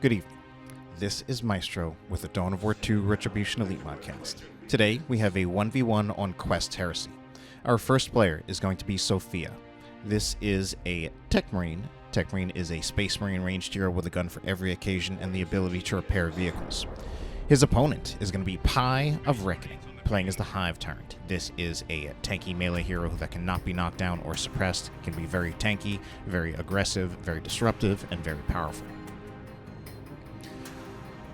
Good evening. This is Maestro with the Dawn of War 2 Retribution Elite Modcast. Today, we have a 1v1 on Quest Heresy. Our first player is going to be Sofia. This is a Techmarine. Techmarine is a Space Marine ranged hero with a gun for every occasion and the ability to repair vehicles. His opponent is going to be PieOfReckoning, playing as the Hive Tyrant. This is a tanky melee hero that cannot be knocked down or suppressed, can be very tanky, very aggressive, very disruptive, and very powerful.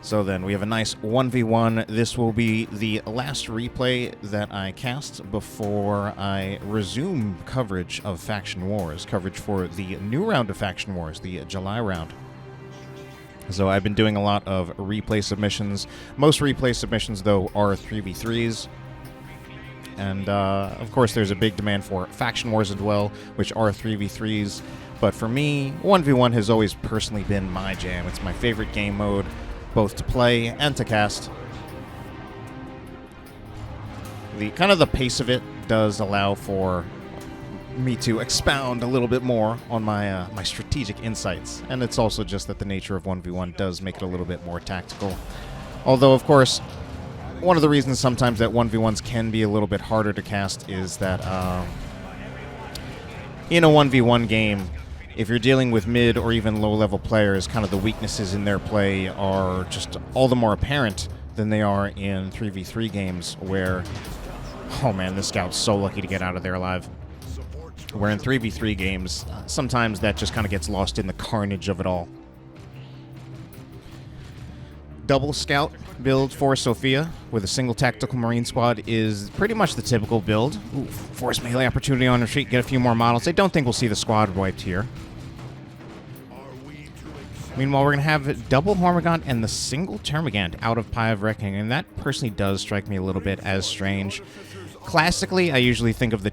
So then, we have a nice 1v1. This will be the last replay that I cast before I resume coverage of Faction Wars, coverage for the new round of Faction Wars, the July round. So I've been doing a lot of replay submissions. Most replay submissions, though, are 3v3s. And, of course, there's a big demand for Faction Wars as well, which are 3v3s. But for me, 1v1 has always personally been my jam. It's my favorite game mode, both to play and to cast. The pace of it does allow for me to expound a little bit more on my my strategic insights, and it's also just that the nature of 1v1 does make it a little bit more tactical. Although, of course, one of the reasons sometimes that 1v1s can be a little bit harder to cast is that in a 1v1 game, if you're dealing with mid or even low-level players, kind of the weaknesses in their play are just all the more apparent than they are in 3v3 games where, oh man, this scout's so lucky to get out of there alive. Where in 3v3 games, sometimes that just kind of gets lost in the carnage of it all. Double scout build for Sofia with a single tactical marine squad is pretty much the typical build. Ooh, force melee opportunity on retreat, get a few more models. I don't think we'll see the squad wiped here. Meanwhile, we're going to have double Hormigaunt and the single Termagant out of PieOfReckoning, and that personally does strike me a little bit as strange. Classically, I usually think of the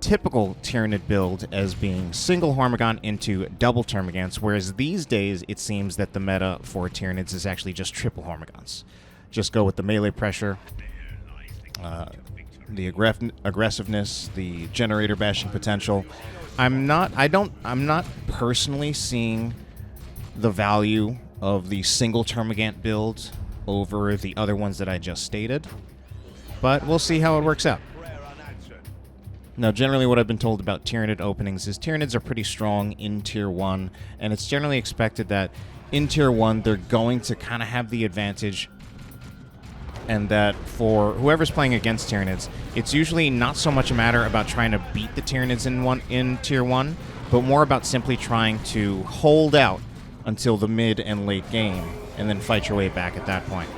typical Tyranid build as being single Hormigaunt into double Termagants, whereas these days it seems that the meta for Tyranids is actually just triple Hormigaunts. Just go with the melee pressure, the aggressiveness, the generator bashing potential. I'm not personally seeing the value of the single Termagant build over the other ones that I just stated, but we'll see how it works out. Now, generally what I've been told about Tyranid openings is Tyranids are pretty strong in Tier 1, and it's generally expected that in Tier 1 they're going to kind of have the advantage, and that for whoever's playing against Tyranids, it's usually not so much a matter about trying to beat the Tyranids in Tier 1, but more about simply trying to hold out until the mid and late game, and then fight your way back at that point.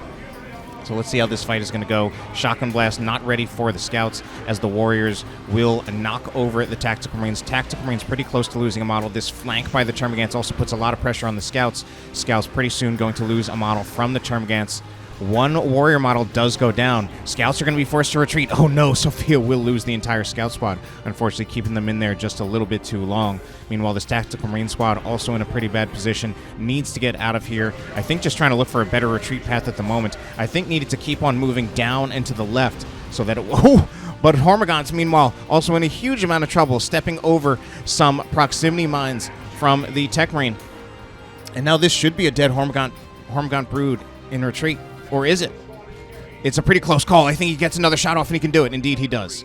So let's see how this fight is going to go. Shotgun Blast not ready for the Scouts, as the Warriors will knock over the Tactical Marines. Tactical Marines pretty close to losing a model. This flank by the Termagants also puts a lot of pressure on the Scouts. Scouts pretty soon going to lose a model from the Termagants. One Warrior model does go down. Scouts are going to be forced to retreat. Oh no, Sofia will lose the entire Scout squad, unfortunately keeping them in there just a little bit too long. Meanwhile, this Tactical Marine squad also in a pretty bad position, needs to get out of here. I think just trying to look for a better retreat path at the moment. I think needed to keep on moving down and to the left so that it... Oh! But Hormigaunt's, meanwhile, also in a huge amount of trouble, stepping over some proximity mines from the Techmarine. And now this should be a dead Hormigaunt brood in retreat. Or is it? It's a pretty close call. I think he gets another shot off and he can do it. Indeed, he does.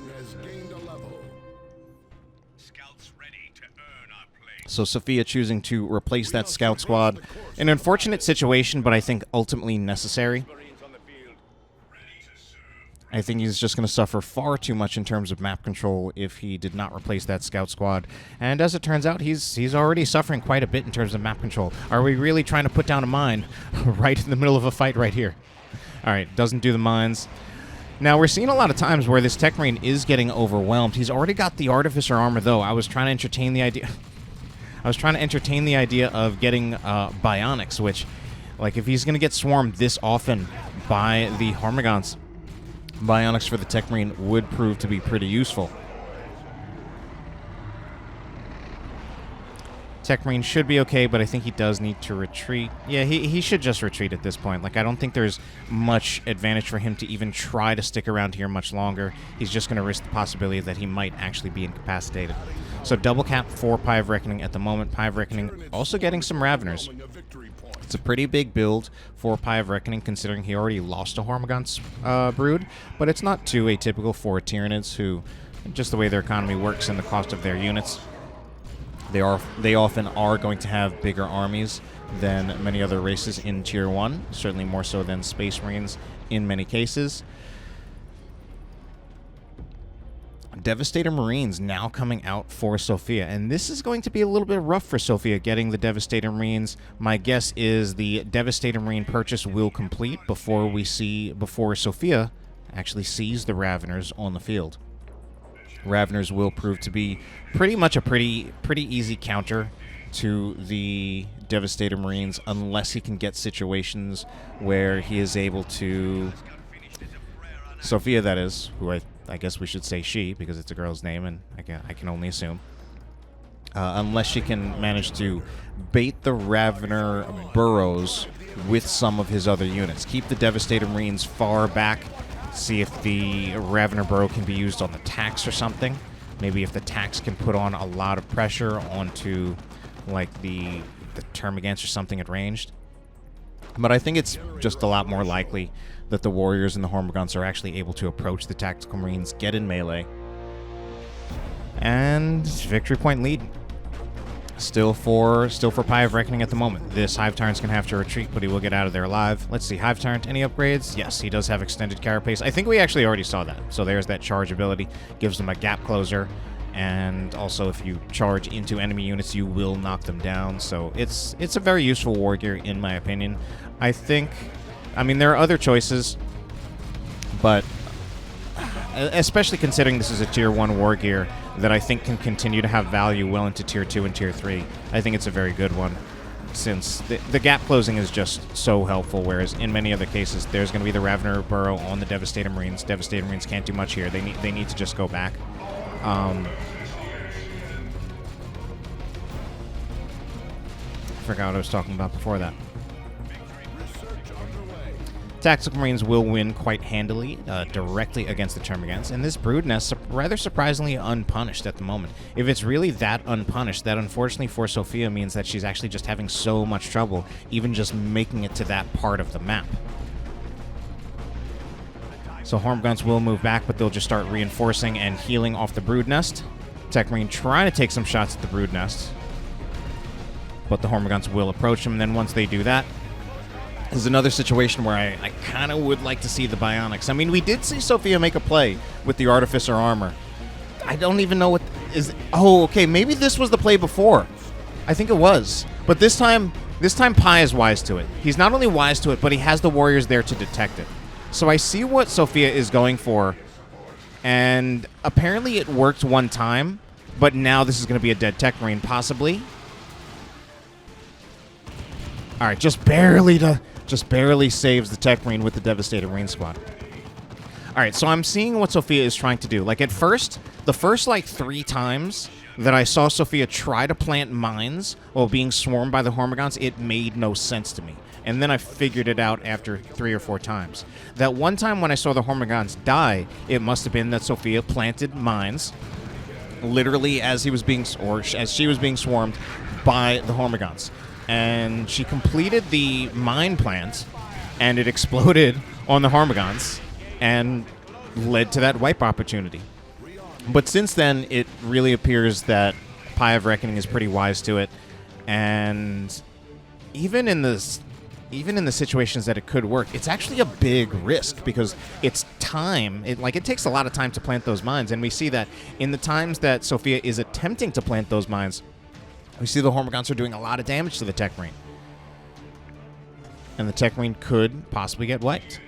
So Sofia choosing to replace that scout squad. An unfortunate situation, but I think ultimately necessary. I think he's just going to suffer far too much in terms of map control if he did not replace that scout squad. And as it turns out, he's already suffering quite a bit in terms of map control. Are we really trying to put down a mine right in the middle of a fight right here? All right, doesn't do the mines. Now, we're seeing a lot of times where this Techmarine is getting overwhelmed. He's already got the Artificer armor, though. I was trying to entertain the idea of getting Bionics, which, like, if he's going to get swarmed this often by the Hormigaunts, Bionics for the Techmarine would prove to be pretty useful. Techmarine should be okay, but I think he does need to retreat. Yeah, he should just retreat at this point. Like, I don't think there's much advantage for him to even try to stick around here much longer. He's just going to risk the possibility that he might actually be incapacitated. So double cap for PieOfReckoning at the moment. PieOfReckoning also getting some Raveners. It's a pretty big build for PieOfReckoning, considering he already lost a Hormagaunts brood, but it's not too atypical for Tyranids, who, just the way their economy works and the cost of their units, they often are going to have bigger armies than many other races in Tier 1, certainly more so than Space Marines in many cases. Devastator Marines now coming out for Sofia, and this is going to be a little bit rough for Sofia getting the Devastator Marines. My guess is the Devastator Marine purchase will complete before Sofia actually sees the Raveners on the field. Raveners will prove to be pretty much a pretty easy counter to the Devastator Marines, unless he can get situations where he is able to... Sofia, that is, who I guess we should say she, because it's a girl's name, and I can only assume. Unless she can manage to bait the Ravener burrows with some of his other units. Keep the Devastator Marines far back. See if the Ravener burrow can be used on the tax or something. Maybe if the tax can put on a lot of pressure onto, like, the Termagants or something at ranged. But I think it's just a lot more likely that the Warriors and the Hormagaunts are actually able to approach the Tactical Marines, get in melee, and victory point lead. Still for PieOfReckoning at the moment. This Hive Tyrant's going to have to retreat, but he will get out of there alive. Let's see, Hive Tyrant, any upgrades? Yes, he does have extended carapace. I think we actually already saw that. So there's that charge ability. Gives him a gap closer. And also, if you charge into enemy units, you will knock them down. So it's a very useful war gear, in my opinion. I mean, there are other choices, but especially considering this is a Tier 1 war gear that I think can continue to have value well into Tier 2 and Tier 3. I think it's a very good one, since the gap closing is just so helpful, whereas in many other cases, there's going to be the Ravener burrow on the Devastator Marines. Devastator Marines can't do much here. They need to just go back. Forgot what I was talking about before that. Tactical Marines will win quite handily directly against the Termagants, and this brood nest rather surprisingly unpunished at the moment. If it's really that unpunished, that unfortunately for Sofia means that she's actually just having so much trouble even just making it to that part of the map. So Hormagaunts will move back, but they'll just start reinforcing and healing off the brood nest. Techmarine trying to take some shots at the brood nest, but the Hormagaunts will approach them, and then once they do that, is another situation where I kind of would like to see the Bionics. I mean, we did see Sofia make a play with the Artificer armor. I don't even know what is... Oh, okay, maybe this was the play before. I think it was. But this time Pie is wise to it. He's not only wise to it, but he has the Warriors there to detect it. So I see what Sofia is going for, and apparently it worked one time, but now this is going to be a dead Techmarine, possibly. All right, just barely saves the Techmarine with the Devastator Marine squad. All right, so I'm seeing what Sofia is trying to do. Like, at first, the first, like, 3 times that I saw Sofia try to plant mines while being swarmed by the Hormagaunts, it made no sense to me. And then I figured it out after 3 or 4 times. That one time when I saw the Hormagaunts die, it must have been that Sofia planted mines literally as he was being, or as she was being swarmed by the Hormagaunts. And she completed the mine plant, and it exploded on the Hormagaunts and led to that wipe opportunity. But since then, it really appears that PieOfReckoning is pretty wise to it, and even in the situations that it could work, it's actually a big risk because it's time. It takes a lot of time to plant those mines, and we see that in the times that Sofia is attempting to plant those mines, we see the Hormagaunts are doing a lot of damage to the Techmarine. And the Techmarine could possibly get wiped.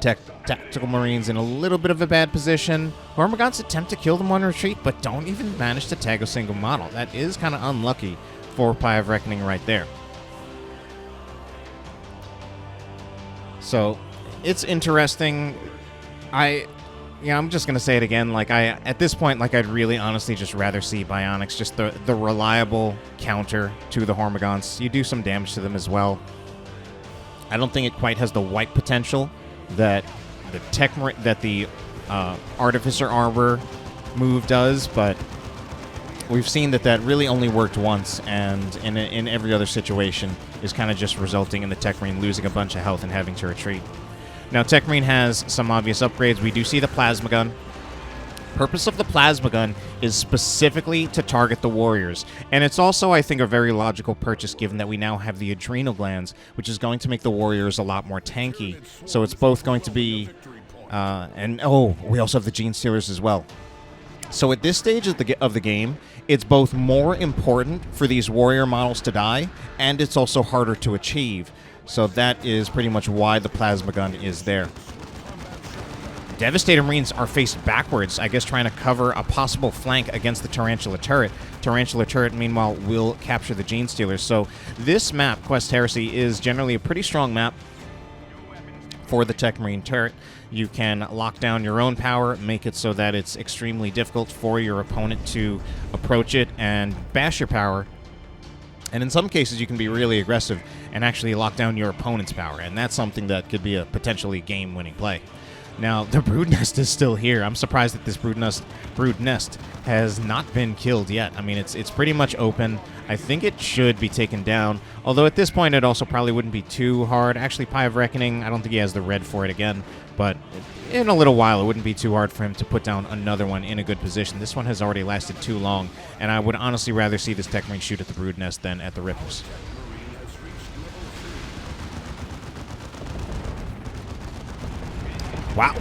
Tactical Marines in a little bit of a bad position. Hormagaunts attempt to kill them on retreat, but don't even manage to tag a single model. That is kind of unlucky for PieOfReckoning right there. So, it's interesting. I'm just going to say it again. At this point, I'd really honestly just rather see Bionics, just the reliable counter to the Hormagaunts. You do some damage to them as well. I don't think it quite has the wipe potential that the Artificer Armor move does, but we've seen that really only worked once, and in every other situation, is kind of just resulting in the Techmarine losing a bunch of health and having to retreat. Now, Techmarine has some obvious upgrades. We do see the plasma gun. Purpose of the plasma gun is specifically to target the warriors, and it's also, I think, a very logical purchase given that we now have the adrenal glands, which is going to make the warriors a lot more tanky. So it's both going to be we also have the gene stealers as well. So at this stage of the game, it's both more important for these warrior models to die, and it's also harder to achieve. So that is pretty much why the plasma gun is there. Devastator Marines are faced backwards, I guess trying to cover a possible flank against the Tarantula Turret. Tarantula Turret, meanwhile, will capture the Gene Stealers. So this map, Quest Heresy, is generally a pretty strong map for the Techmarine Turret. You can lock down your own power, make it so that it's extremely difficult for your opponent to approach it and bash your power. And in some cases, you can be really aggressive and actually lock down your opponent's power, and that's something that could be a potentially game-winning play. Now, the brood nest is still here. I'm surprised that this brood nest has not been killed yet. I mean, it's pretty much open. I think it should be taken down, although at this point it also probably wouldn't be too hard. Actually, PieOfReckoning, I don't think he has the red for it again, but in a little while it wouldn't be too hard for him to put down another one in a good position. This one has already lasted too long, and I would honestly rather see this Techmarine shoot at the brood nest than at the Rippers. Wow.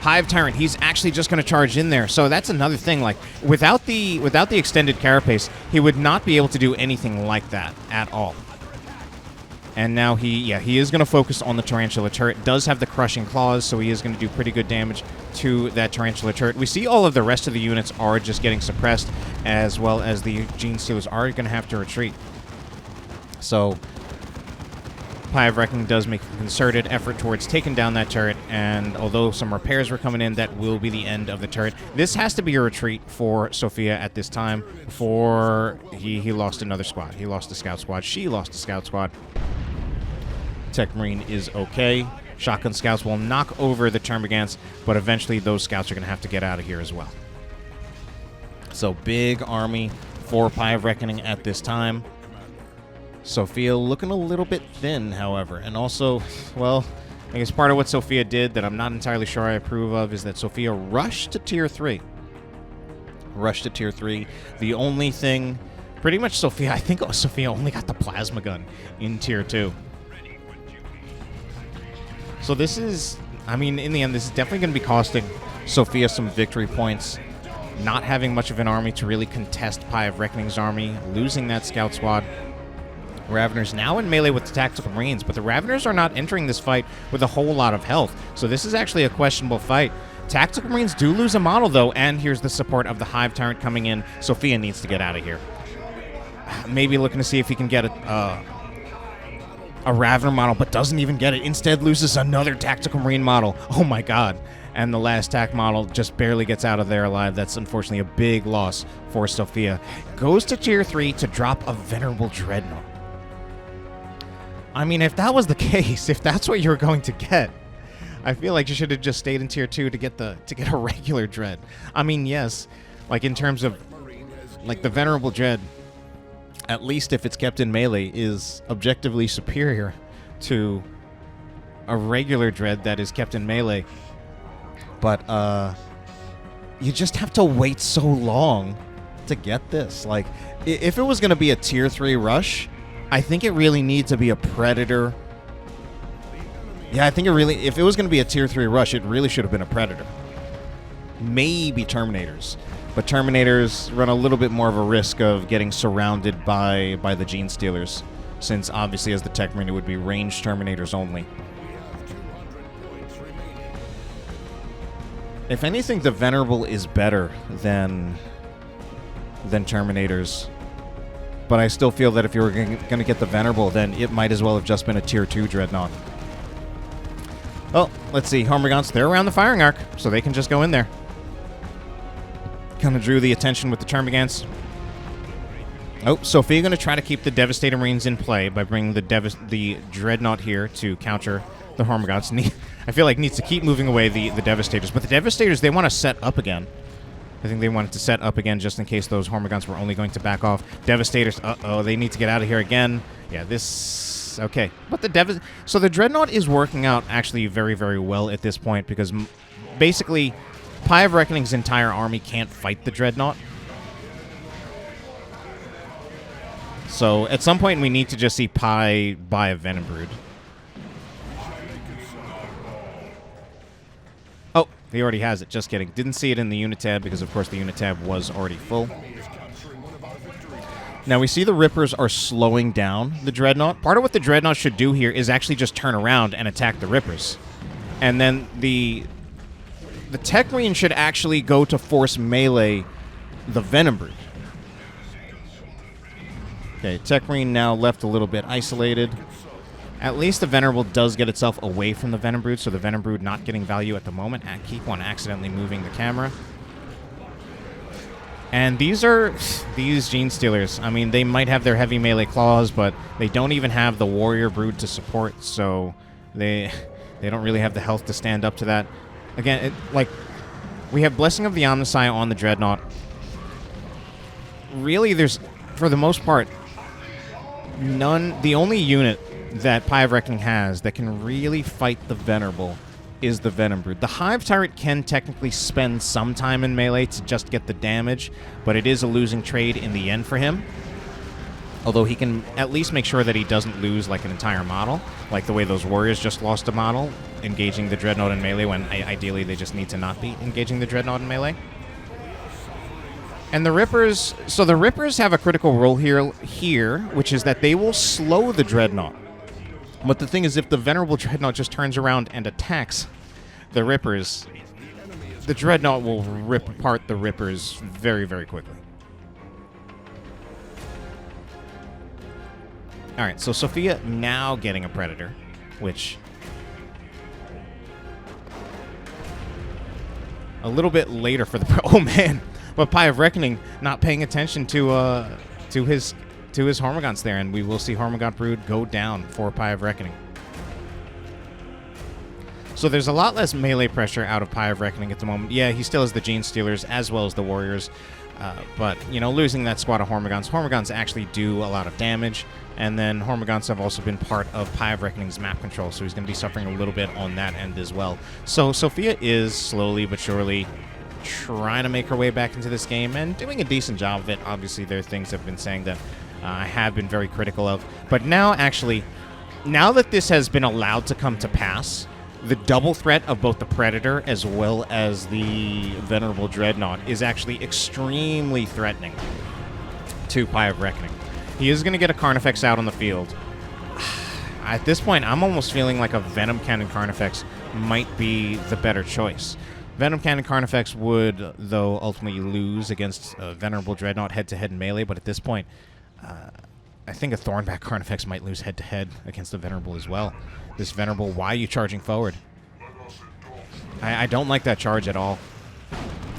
Hive Tyrant, he's actually just going to charge in there. So that's another thing. Like, without the extended carapace, he would not be able to do anything like that at all. And now he is going to focus on the Tarantula Turret. Does have the Crushing Claws, so he is going to do pretty good damage to that Tarantula Turret. We see all of the rest of the units are just getting suppressed, as well as the Gene Stealers are going to have to retreat. So PieOfReckoning does make a concerted effort towards taking down that turret, and although some repairs were coming in, that will be the end of the turret. This has to be a retreat for Sofia at this time, before he lost another squad. He lost a scout squad. She lost a scout squad. Techmarine is okay. Shotgun scouts will knock over the Termagants, but eventually those scouts are going to have to get out of here as well. So big army for PieOfReckoning at this time. Sofia looking a little bit thin, however, and also, well, I guess part of what Sofia did that I'm not entirely sure I approve of is that Sofia rushed to Tier 3. Rushed to Tier 3. The only thing, pretty much Sofia, I think Sofia only got the plasma gun in Tier 2. So this is, I mean, in the end, this is definitely going to be costing Sofia some victory points. Not having much of an army to really contest PieOfReckoning's army, losing that scout squad. Raveners now in melee with the Tactical Marines, but the Raveners are not entering this fight with a whole lot of health, so this is actually a questionable fight. Tactical Marines do lose a model, though, and here's the support of the Hive Tyrant coming in. Sofia needs to get out of here. Maybe looking to see if he can get a Ravener model, but doesn't even get it. Instead loses another Tactical Marine model. Oh my god. And the last TAC model just barely gets out of there alive. That's unfortunately a big loss for Sofia. Goes to Tier 3 to drop a Venerable Dreadnought. I mean, if that was the case, if that's what you were going to get, I feel like you should have just stayed in Tier 2 to get a regular Dread. I mean, yes, like in terms of like the Venerable Dread, at least if it's kept in melee, is objectively superior to a regular Dread that is kept in melee. But you just have to wait so long to get this. Like, if it was going to be a Tier 3 rush, I think it really needs to be a Predator. Yeah, I think if it was going to be a Tier 3 rush, it really should have been a Predator. Maybe Terminators. But Terminators run a little bit more of a risk of getting surrounded by the Gene Stealers, since obviously as the Techmarine it would be ranged Terminators only. If anything, the Venerable is better than Terminators. But I still feel that if you were going to get the Venerable, then it might as well have just been a Tier 2 Dreadnought. Well, let's see. Hormagaunts, they're around the firing arc, so they can just go in there. Kind of drew the attention with the Termagants. Oh, Sofia going to try to keep the Devastator Marines in play by bringing the Dreadnought here to counter the Hormagaunts. I feel like needs to keep moving away the Devastators. But the Devastators, they want to set up again. I think they wanted to set up again just in case those Hormagaunts were only going to back off. Devastators, uh-oh, they need to get out of here again. Yeah, this Yes, okay. But so the Dreadnought is working out actually very, very well at this point because basically Pie of Reckoning's entire army can't fight the Dreadnought. So at some point we need to just see Pie buy a Venom Brood. Oh, he already has it. Just kidding. Didn't see it in the unit tab because, of course, the unit tab was already full. Now, we see the Rippers are slowing down the Dreadnought. Part of what the Dreadnought should do here is actually just turn around and attack the Rippers. And then the Techmarine should actually go to force melee the Venom Brood. Okay, Techmarine now left a little bit isolated. At least the Venerable does get itself away from the Venom Brood, so the Venom Brood not getting value at the moment. I keep on accidentally moving the camera. And these Gene Stealers. I mean, they might have their heavy melee claws, but they don't even have the Warrior Brood to support, so they don't really have the health to stand up to that. Again, we have Blessing of the Omnissiah on the Dreadnought. Really, there's, for the most part, the only unit that Pie of Reckoning has that can really fight the Venerable is the Venom Brood. The Hive Tyrant can technically spend some time in melee to just get the damage, but it is a losing trade in the end for him. Although he can at least make sure that he doesn't lose like an entire model, like the way those Warriors just lost a model, engaging the Dreadnought in melee when ideally they just need to not be engaging the Dreadnought in melee. And the Rippers, so the Rippers have a critical role here, which is that they will slow the Dreadnought. But the thing is, if the Venerable Dreadnought just turns around and attacks the Rippers, the Dreadnought will rip apart the Rippers very, very quickly. Alright, so Sofia now getting a Predator, which a little bit later for the... Oh, man! But Pie of Reckoning not paying attention to his Hormagaunts there, and we will see Hormagaunt Brood go down for Pie of Reckoning. So there's a lot less melee pressure out of Pie of Reckoning at the moment. Yeah, he still has the Gene Stealers as well as the Warriors, but, you know, losing that squad of Hormagaunts actually do a lot of damage, and then Hormagaunts have also been part of Pie of Reckoning's map control, so he's going to be suffering a little bit on that end as well. So Sofia is slowly but surely trying to make her way back into this game and doing a decent job of it. Obviously, there are things I've been saying that I have been very critical of. But now, actually, now that this has been allowed to come to pass, the double threat of both the Predator as well as the Venerable Dreadnought is actually extremely threatening to Pie of Reckoning. He is going to get a Carnifex out on the field. At this point, I'm almost feeling like a Venom Cannon Carnifex might be the better choice. Venom Cannon Carnifex would, though, ultimately lose against Venerable Dreadnought head-to-head in melee, but at this point, I think a Thornback Carnifex might lose head-to-head against the Venerable as well. This Venerable, why are you charging forward? I don't like that charge at all.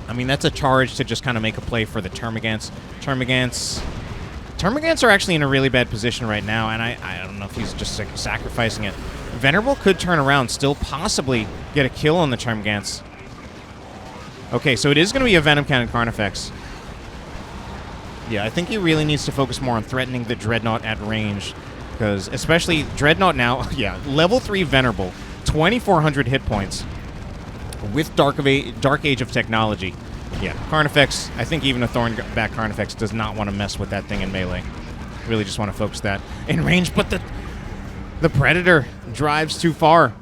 I mean, that's a charge to just kind of make a play for the Termagants. Termagants are actually in a really bad position right now, and I don't know if he's just sacrificing it. Venerable could turn around, still possibly get a kill on the Termagants. Okay, so it is going to be a Venom Cannon Carnifex. Yeah, I think he really needs to focus more on threatening the Dreadnought at range, because especially Dreadnought now, yeah, level 3 Venerable, 2,400 hit points with Dark Age of Technology. Yeah, Carnifex, I think even a Thornback Carnifex does not want to mess with that thing in melee. Really just want to focus that in range, but the Predator drives too far,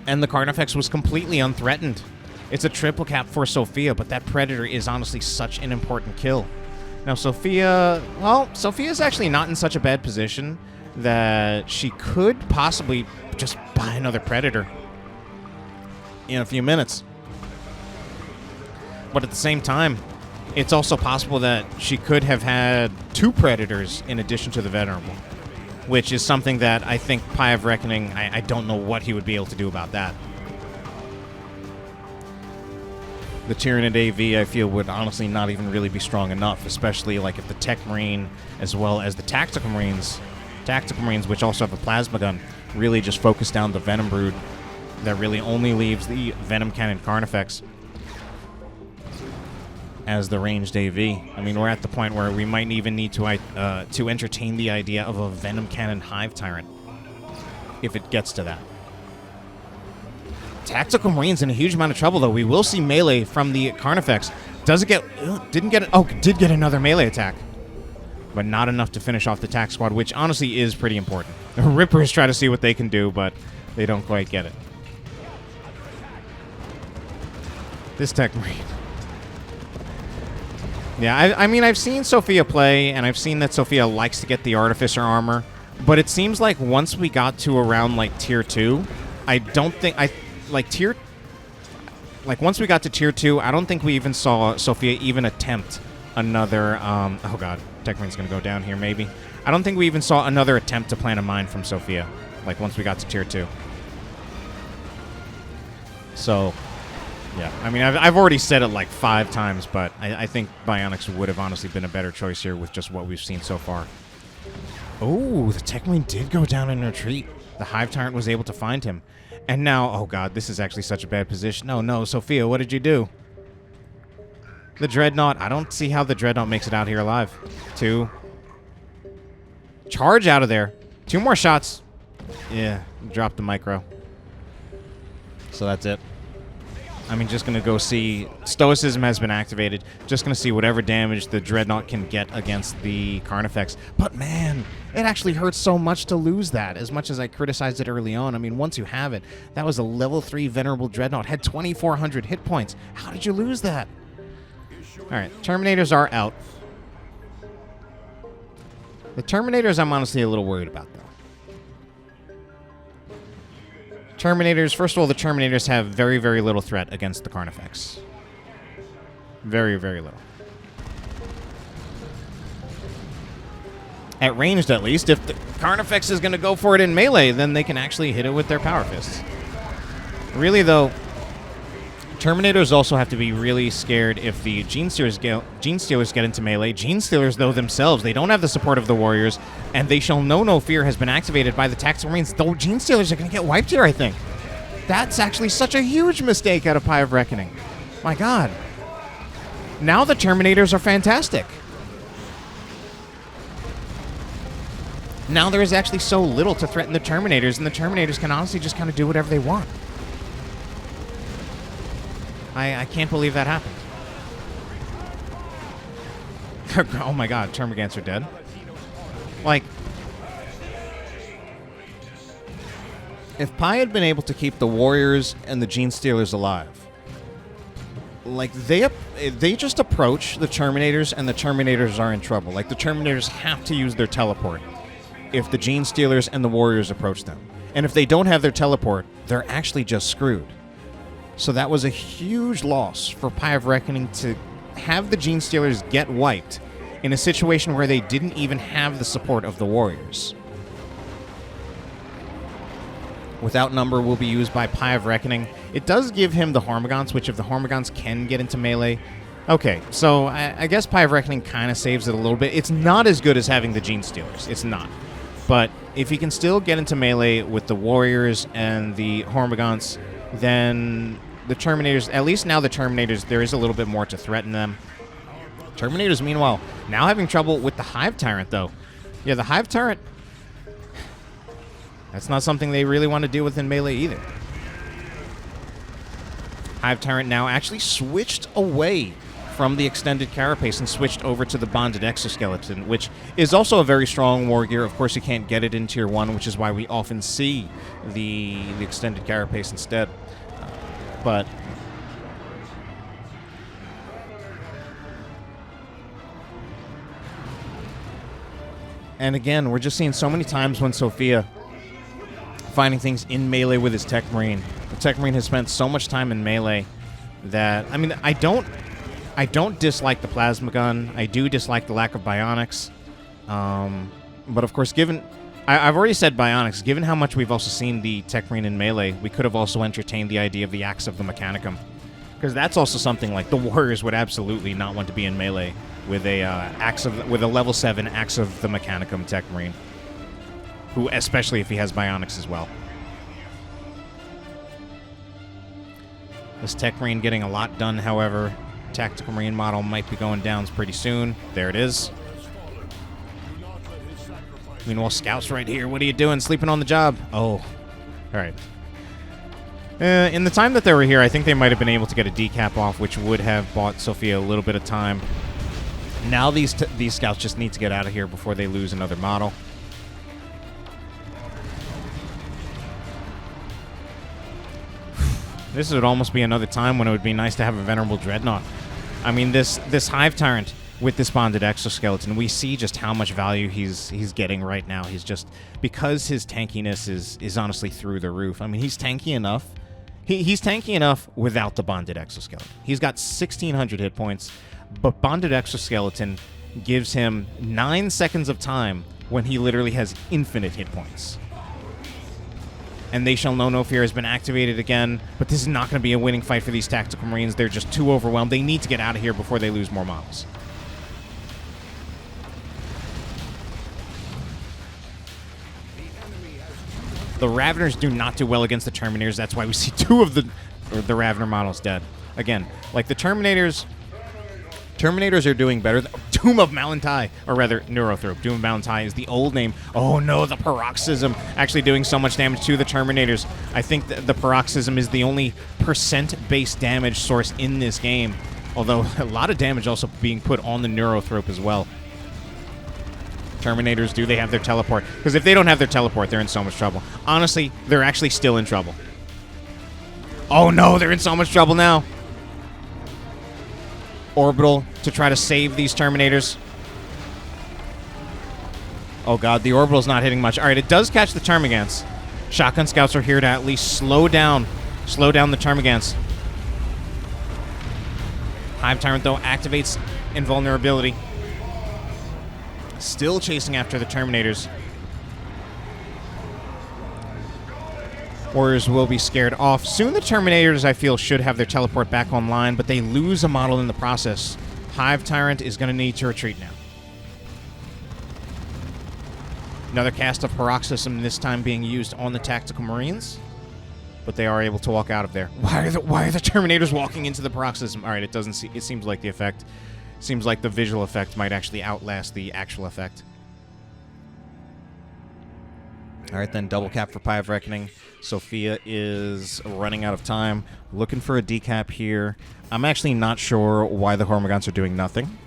and the Carnifex was completely unthreatened. It's a triple cap for Sofia, but that Predator is honestly such an important kill. Now, Sofia, well, Sofia's actually not in such a bad position that she could possibly just buy another Predator in a few minutes. But at the same time, it's also possible that she could have had 2 Predators in addition to the Venerable, which is something that I think Pie of Reckoning, I don't know what he would be able to do about that. The Tyranid AV, I feel, would honestly not even really be strong enough, especially like if the Techmarine as well as the Tactical Marines, which also have a plasma gun, really just focus down the Venom Brood that really only leaves the Venom Cannon Carnifex. as the ranged AV. I mean, we're at the point where we might even need to entertain the idea of a Venom Cannon Hive Tyrant, if it gets to that. Tactical Marine's in a huge amount of trouble, though. We will see melee from the Carnifex. Does it get... didn't get it... Oh, did get another melee attack. But not enough to finish off the tac squad, which honestly is pretty important. The Rippers try to see what they can do, but they don't quite get it. This Techmarine. Yeah, I mean, I've seen Sofia play, and I've seen that Sofia likes to get the Artificer armor, but it seems like once we got to around, like, Tier 2, I don't think... once we got to Tier 2, I don't think we even saw Sofia even attempt another... oh, God. Techmarine's going to go down here, maybe. I don't think we even saw another attempt to plant a mine from Sofia, like, once we got to Tier 2. So... yeah, I mean, I've already said it like 5 times, but I think Bionics would have honestly been a better choice here with just what we've seen so far. Oh, the Techmarine did go down in retreat. The Hive Tyrant was able to find him. And now, oh god, this is actually such a bad position. No, no, Sofia, what did you do? The Dreadnought. I don't see how the Dreadnought makes it out here alive. 2. Charge out of there. 2 more shots. Yeah, drop the micro. So that's it. I mean, just going to go see... Stoicism has been activated. Just going to see whatever damage the Dreadnought can get against the Carnifex. But, man, it actually hurts so much to lose that, as much as I criticized it early on. I mean, once you have it, that was a level 3 Venerable Dreadnought. Had 2,400 hit points. How did you lose that? All right, Terminators are out. The Terminators I'm honestly a little worried about, though. Terminators, first of all, the Terminators have very, very little threat against the Carnifex. Very, very little. At ranged, at least, if the Carnifex is going to go for it in melee, then they can actually hit it with their Power Fists. Really, though, Terminators also have to be really scared if the Gene Stealers get into melee. Gene Stealers, though, themselves, they don't have the support of the Warriors, and They Shall Know No Fear has been activated by the Tactical Marines. Though Gene Stealers are going to get wiped here, I think. That's actually such a huge mistake out of PieOfReckoning. My god. Now the Terminators are fantastic. Now there is actually so little to threaten the Terminators, and the Terminators can honestly just kind of do whatever they want. I can't believe that happened. Oh my god, Termagants are dead. Like, if Pie had been able to keep the Warriors and the Gene Stealers alive, like, they just approach the Terminators, and the Terminators are in trouble. Like, the Terminators have to use their teleport if the Gene Stealers and the Warriors approach them. And if they don't have their teleport, they're actually just screwed. So that was a huge loss for PieOfReckoning to have the Gene Stealers get wiped in a situation where they didn't even have the support of the Warriors. Without Number will be used by PieOfReckoning. It does give him the Hormagaunts, which if the Hormagaunts can get into melee... Okay, so I guess PieOfReckoning kind of saves it a little bit. It's not as good as having the Gene Stealers. It's not. But if he can still get into melee with the Warriors and the Hormagaunts, then... the Terminators, at least now the Terminators, there is a little bit more to threaten them. Terminators, meanwhile, now having trouble with the Hive Tyrant, though. Yeah, the Hive Tyrant, that's not something they really want to deal with in melee either. Hive Tyrant now actually switched away from the extended carapace and switched over to the bonded exoskeleton, which is also a very strong war gear. Of course, you can't get it in Tier 1, which is why we often see the extended carapace instead. But and again, we're just seeing so many times when Sofia finding things in melee with his Techmarine. The Techmarine has spent so much time in melee that, I mean, I don't dislike the plasma gun. I do dislike the lack of bionics. But of course, given I've already said bionics. Given how much we've also seen the Techmarine in melee, we could have also entertained the idea of the Axe of the Mechanicum. Because that's also something like the Warriors would absolutely not want to be in melee with a level 7 Axe of the Mechanicum Techmarine. Who, especially if he has bionics as well. This Techmarine getting a lot done, however. Tactical Marine model might be going down pretty soon. There it is. Meanwhile, Scout's right here. What are you doing? Sleeping on the job? Oh. All right. In the time that they were here, I think they might have been able to get a decap off, which would have bought Sofia a little bit of time. Now these Scouts just need to get out of here before they lose another model. This would almost be another time when it would be nice to have a Venerable Dreadnought. I mean, this Hive Tyrant with this bonded exoskeleton, we see just how much value he's getting right now. He's just, because his tankiness is honestly through the roof. I mean, he's tanky enough. He's tanky enough without the bonded exoskeleton. He's got 1,600 hit points, but bonded exoskeleton gives him 9 seconds of time when he literally has infinite hit points. And They Shall Know No Fear has been activated again, but this is not going to be a winning fight for these Tactical Marines. They're just too overwhelmed. They need to get out of here before they lose more models. The Raveners do not do well against the Terminators. That's why we see 2 of the Ravener models dead. Again, like the Terminators are doing better. Doom of Malantai, or rather, Neurothrope. Doom of Malantai is the old name. Oh no, the Paroxysm actually doing so much damage to the Terminators. I think the Paroxysm is the only percent-based damage source in this game, although a lot of damage also being put on the Neurothrope as well. Terminators, do they have their teleport? Because if they don't have their teleport, they're in so much trouble. Honestly, they're actually still in trouble. Oh no, they're in so much trouble now. Orbital to try to save these Terminators. Oh god, the Orbital's not hitting much. Alright, it does catch the Termagants. Shotgun Scouts are here to at least slow down the Termagants. Hive Tyrant, though, activates invulnerability. Still chasing after the Terminators. Warriors will be scared off. Soon the Terminators, I feel, should have their teleport back online, but they lose a model in the process. Hive Tyrant is going to need to retreat now. Another cast of Paroxysm, this time being used on the Tactical Marines, but they are able to walk out of there. Why are the Terminators walking into the Paroxysm? All right, it seems like the effect... Seems like the visual effect might actually outlast the actual effect. Alright then, double cap for PieOfReckoning. Sofia is running out of time. Looking for a decap here. I'm actually not sure why the Hormagaunts are doing nothing.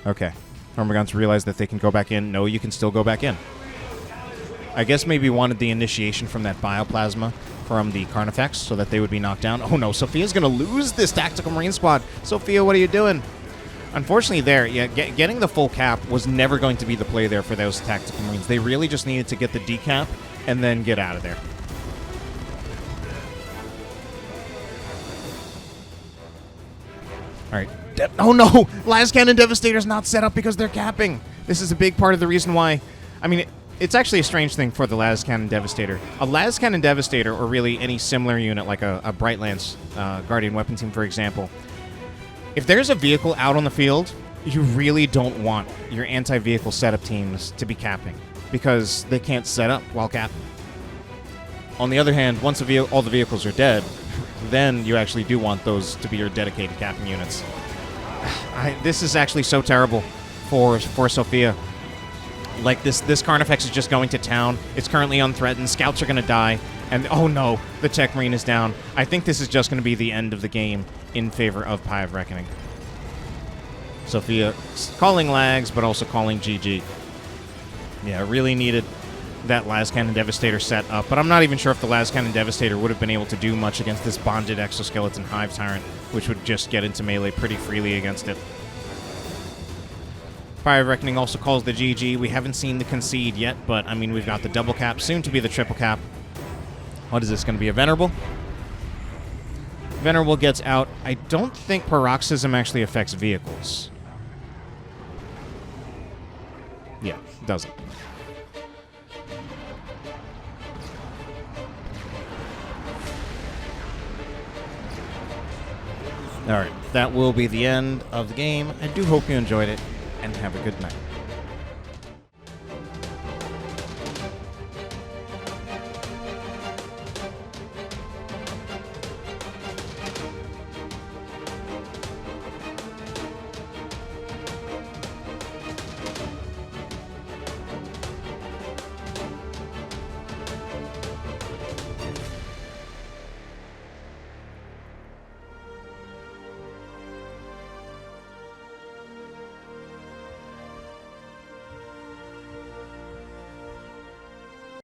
Okay. Hormagaunts realize that they can go back in. No, you can still go back in. I guess maybe wanted the initiation from that Bioplasma from the Carnifex so that they would be knocked down. Oh no, Sofia's going to lose this Tactical Marine squad. Sofia, what are you doing? Unfortunately getting the full cap was never going to be the play there for those Tactical Marines. They really just needed to get the decap and then get out of there. Alright. Oh no! Las Cannon Devastator's not set up because they're capping. This is a big part of the reason why... I mean, it's actually a strange thing for the Las Cannon Devastator. A Las Cannon Devastator, or really any similar unit like a Bright Lance Guardian Weapon Team, for example... If there's a vehicle out on the field, you really don't want your anti-vehicle setup teams to be capping because they can't set up while capping. On the other hand, once all the vehicles are dead, then you actually do want those to be your dedicated capping units. This is actually so terrible for Sofia. Like, this Carnifex is just going to town. It's currently unthreatened. Scouts are going to die. And, oh no, the Techmarine is down. I think this is just going to be the end of the game in favor of PieOfReckoning. Sofia calling lags, but also calling GG. Yeah, really needed that Las Cannon Devastator set up, but I'm not even sure if the Las Cannon Devastator would have been able to do much against this bonded exoskeleton Hive Tyrant, which would just get into melee pretty freely against it. PieOfReckoning also calls the GG. We haven't seen the concede yet, but, I mean, we've got the double cap, soon to be the triple cap. What is this going to be, a Venerable? Venerable gets out. I don't think Paroxysm actually affects vehicles. Yeah, it doesn't. Alright, that will be the end of the game. I do hope you enjoyed it, and have a good night.